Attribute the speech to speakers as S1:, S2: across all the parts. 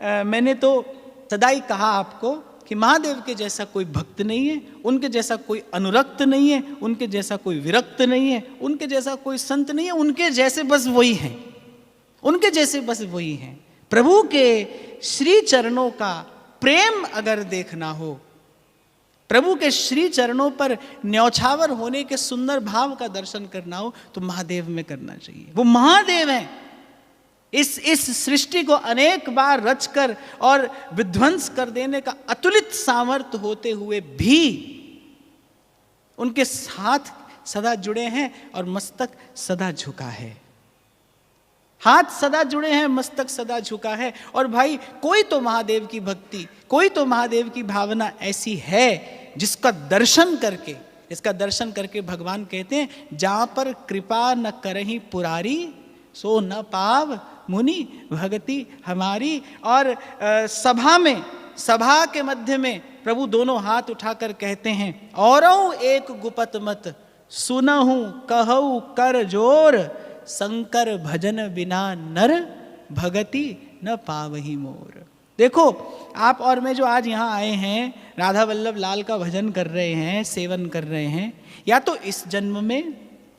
S1: मैंने तो सदा ही कहा आपको कि महादेव के जैसा कोई भक्त नहीं है, उनके जैसा कोई अनुरक्त नहीं है, उनके जैसा कोई विरक्त नहीं है, उनके जैसा कोई संत नहीं है, उनके जैसे बस वही हैं, उनके जैसे बस वही हैं। प्रभु के श्री चरणों का प्रेम अगर देखना हो, प्रभु के श्री चरणों पर न्यौछावर होने के सुंदर भाव का दर्शन करना हो तो महादेव में करना चाहिए। वो महादेव हैं। इस सृष्टि को अनेक बार रचकर और विध्वंस कर देने का अतुलित सामर्थ्य होते हुए भी उनके साथ सदा जुड़े हैं और मस्तक सदा झुका है। हाथ सदा जुड़े हैं, मस्तक सदा झुका है। और भाई कोई तो महादेव की भक्ति, कोई तो महादेव की भावना ऐसी है जिसका दर्शन करके भगवान कहते हैं, जहां पर कृपा न करही पुरारी सो न पाव मुनि भगति हमारी। और सभा के मध्य में प्रभु दोनों हाथ उठाकर कहते हैं, औरौ एक गुपत मत सुनहु कहु कर जोर, शंकर भजन बिना नर भगति न पावही मोर। देखो आप और मैं जो आज यहाँ आए हैं, राधा वल्लभ लाल का भजन कर रहे हैं, सेवन कर रहे हैं, या तो इस जन्म में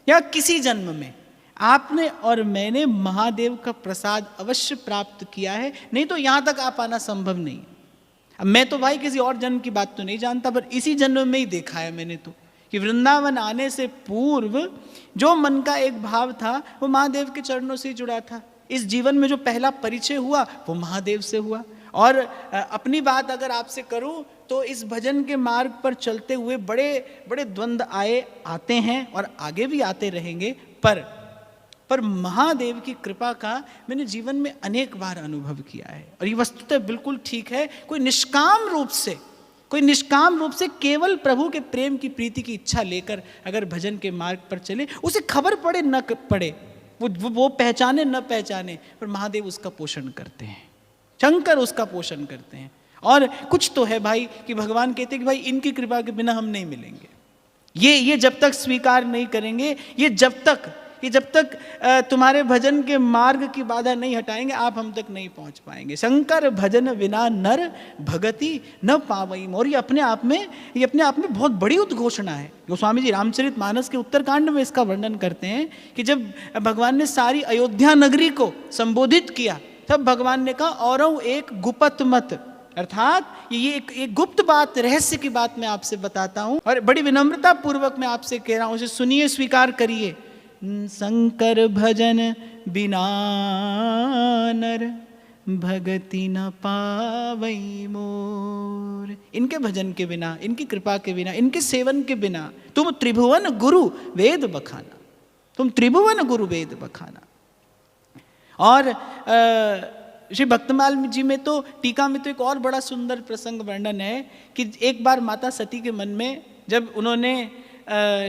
S1: या किसी जन्म में आपने और मैंने महादेव का प्रसाद अवश्य प्राप्त किया है, नहीं तो यहाँ तक आप आना संभव नहीं है। अब मैं तो भाई किसी और जन्म की बात तो नहीं जानता, पर इसी जन्म में ही देखा है मैंने तो कि वृंदावन आने से पूर्व जो मन का एक भाव था वो महादेव के चरणों से जुड़ा था। इस जीवन में जो पहला परिचय हुआ वो महादेव से हुआ। और अपनी बात अगर आपसे करूं तो इस भजन के मार्ग पर चलते हुए बड़े बड़े द्वंद्व आते हैं और आगे भी आते रहेंगे, पर महादेव की कृपा का मैंने जीवन में अनेक बार अनुभव किया है। और ये वस्तुतः बिल्कुल ठीक है। कोई निष्काम रूप से केवल प्रभु के प्रेम की प्रीति की इच्छा लेकर अगर भजन के मार्ग पर चले, उसे खबर पड़े न पड़े, वो पहचाने न पहचाने, पर महादेव उसका पोषण करते हैं, शंकर उसका पोषण करते हैं। और कुछ तो है भाई कि भगवान कहते हैं कि भाई इनकी कृपा के बिना हम नहीं मिलेंगे। ये जब तक स्वीकार नहीं करेंगे, ये जब तक तुम्हारे भजन के मार्ग की बाधा नहीं हटाएंगे, आप हम तक नहीं पहुंच पाएंगे। शंकर भजन बिना नर भगति न पावई मोर। ये अपने आप में बहुत बड़ी उद्घोषणा है। गोस्वामी जी रामचरितमानस के उत्तरकांड में इसका वर्णन करते हैं कि जब भगवान ने सारी अयोध्या नगरी को संबोधित किया, तब भगवान ने कहा, औरौ एक गुपत मत, अर्थात ये एक गुप्त बात, रहस्य की बात मैं आपसे बताता हूं और बड़ी विनम्रता पूर्वक मैं आपसे कह रहा हूं, उसे सुनिए, स्वीकार करिए। शंकर भजन बिना नर भगति न पावई मोर। इनके भजन के बिना, इनकी कृपा के बिना, इनके सेवन के बिना तुम त्रिभुवन गुरु वेद बखाना, तुम त्रिभुवन गुरु वेद बखाना। और श्री भक्तमाल जी में तो टीका में तो एक और बड़ा सुंदर प्रसंग वर्णन है कि एक बार माता सती के मन में जब उन्होंने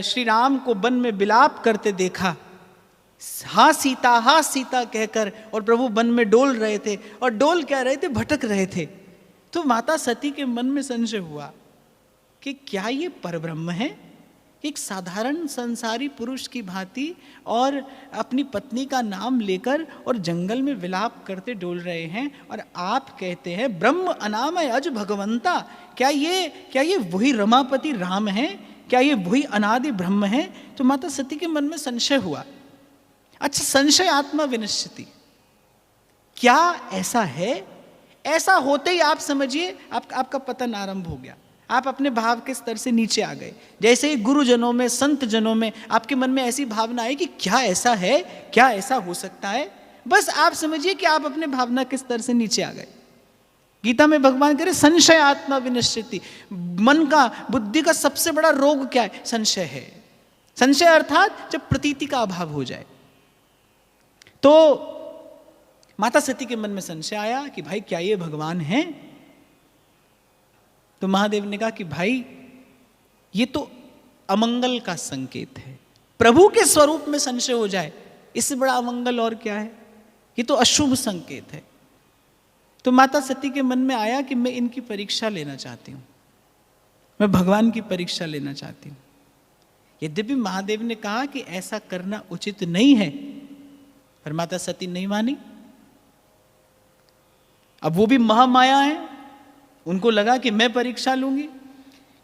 S1: श्री राम को वन में विलाप करते देखा, हा सीता कहकर, और प्रभु वन में डोल रहे थे, और डोल क्या रहे थे, भटक रहे थे, तो माता सती के मन में संशय हुआ कि क्या ये परब्रह्म है, एक साधारण संसारी पुरुष की भांति, और अपनी पत्नी का नाम लेकर और जंगल में विलाप करते डोल रहे हैं, और आप कहते हैं ब्रह्म अनामय अज भगवंता। क्या ये वही रमापति राम है? क्या ये वही अनादि ब्रह्म है? तो माता सती के मन में संशय हुआ। अच्छा, संशय आत्मा विनश्यति, क्या ऐसा है? ऐसा होते ही आप समझिए आपका पतन आरंभ हो गया। आप अपने भाव के स्तर से नीचे आ गए। जैसे ही गुरुजनों में, संत जनों में आपके मन में ऐसी भावना है कि क्या ऐसा है, क्या ऐसा हो सकता है, बस आप समझिए कि आप अपने भावना के स्तर से नीचे आ गए। गीता में भगवान कह रहे संशय आत्मा विनश्यति। मन का, बुद्धि का सबसे बड़ा रोग क्या है? संशय है। संशय अर्थात जब प्रतीति का अभाव हो जाए। तो माता सती के मन में संशय आया कि भाई क्या ये भगवान है? तो महादेव ने कहा कि भाई ये तो अमंगल का संकेत है। प्रभु के स्वरूप में संशय हो जाए, इससे बड़ा अमंगल और क्या है? ये तो अशुभ संकेत है। तो माता सती के मन में आया कि मैं इनकी परीक्षा लेना चाहती हूँ, मैं भगवान की परीक्षा लेना चाहती हूँ। यद्यपि महादेव ने कहा कि ऐसा करना उचित नहीं है, पर माता सती नहीं मानी। अब वो भी महामाया है, उनको लगा कि मैं परीक्षा लूंगी,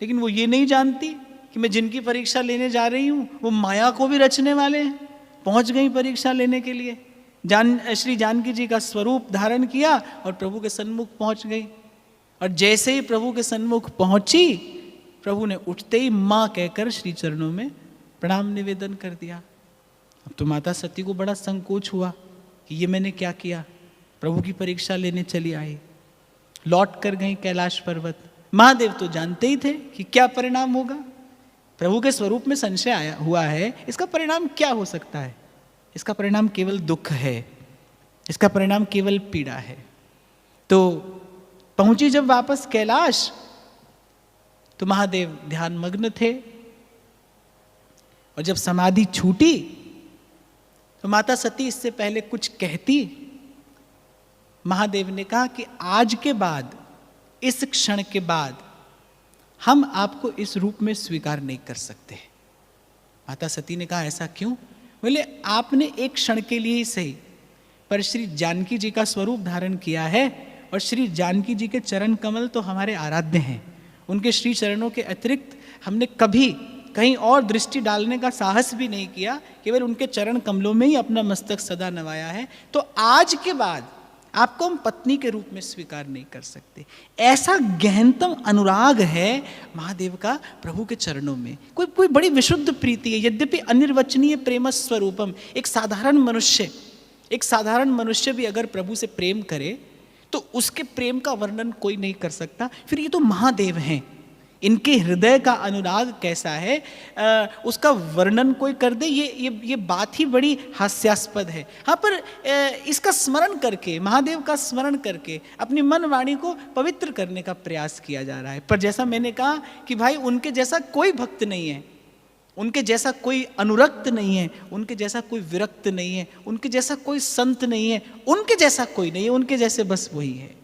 S1: लेकिन वो ये नहीं जानती कि मैं जिनकी परीक्षा लेने जा रही हूँ वो माया को भी रचने वाले हैं। पहुंच गई परीक्षा लेने के लिए, श्री जानकी जी का स्वरूप धारण किया और प्रभु के सन्मुख पहुंच गई। और जैसे ही प्रभु के सन्मुख पहुंची, प्रभु ने उठते ही माँ कहकर श्री चरणों में प्रणाम निवेदन कर दिया। अब तो माता सती को बड़ा संकोच हुआ कि ये मैंने क्या किया। प्रभु की परीक्षा लेने चली आई, लौट कर गई कैलाश पर्वत। महादेव तो जानते ही थे कि क्या परिणाम होगा। प्रभु के स्वरूप में संशय आया हुआ है, इसका परिणाम क्या हो सकता है? इसका परिणाम केवल दुख है, इसका परिणाम केवल पीड़ा है। तो पहुंची जब वापस कैलाश, तो महादेव ध्यान मग्न थे, और जब समाधि छूटी तो माता सती इससे पहले कुछ कहती, महादेव ने कहा कि आज के बाद, इस क्षण के बाद हम आपको इस रूप में स्वीकार नहीं कर सकते। माता सती ने कहा ऐसा क्यों? बोले आपने एक क्षण के लिए ही सही, पर श्री जानकी जी का स्वरूप धारण किया है, और श्री जानकी जी के चरण कमल तो हमारे आराध्य हैं। उनके श्री चरणों के अतिरिक्त हमने कभी कहीं और दृष्टि डालने का साहस भी नहीं किया, केवल उनके चरण कमलों में ही अपना मस्तक सदा नवाया है। तो आज के बाद आपको हम पत्नी के रूप में स्वीकार नहीं कर सकते। ऐसा गहनतम अनुराग है महादेव का प्रभु के चरणों में। कोई बड़ी विशुद्ध प्रीति है। यद्यपि अनिर्वचनीय प्रेम स्वरूपम, एक साधारण मनुष्य भी अगर प्रभु से प्रेम करे तो उसके प्रेम का वर्णन कोई नहीं कर सकता। फिर ये तो महादेव हैं, इनके हृदय का अनुराग कैसा है, उसका वर्णन कोई कर दे, ये बात ही बड़ी हास्यास्पद है। हाँ, पर इसका स्मरण करके, महादेव का स्मरण करके अपनी मन वाणी को पवित्र करने का प्रयास किया जा रहा है। पर जैसा मैंने कहा कि भाई उनके जैसा कोई भक्त नहीं है, उनके जैसा कोई अनुरक्त नहीं है, उनके जैसा कोई विरक्त नहीं है, उनके जैसा कोई संत नहीं है, उनके जैसा कोई नहीं है, उनके जैसे बस वही है।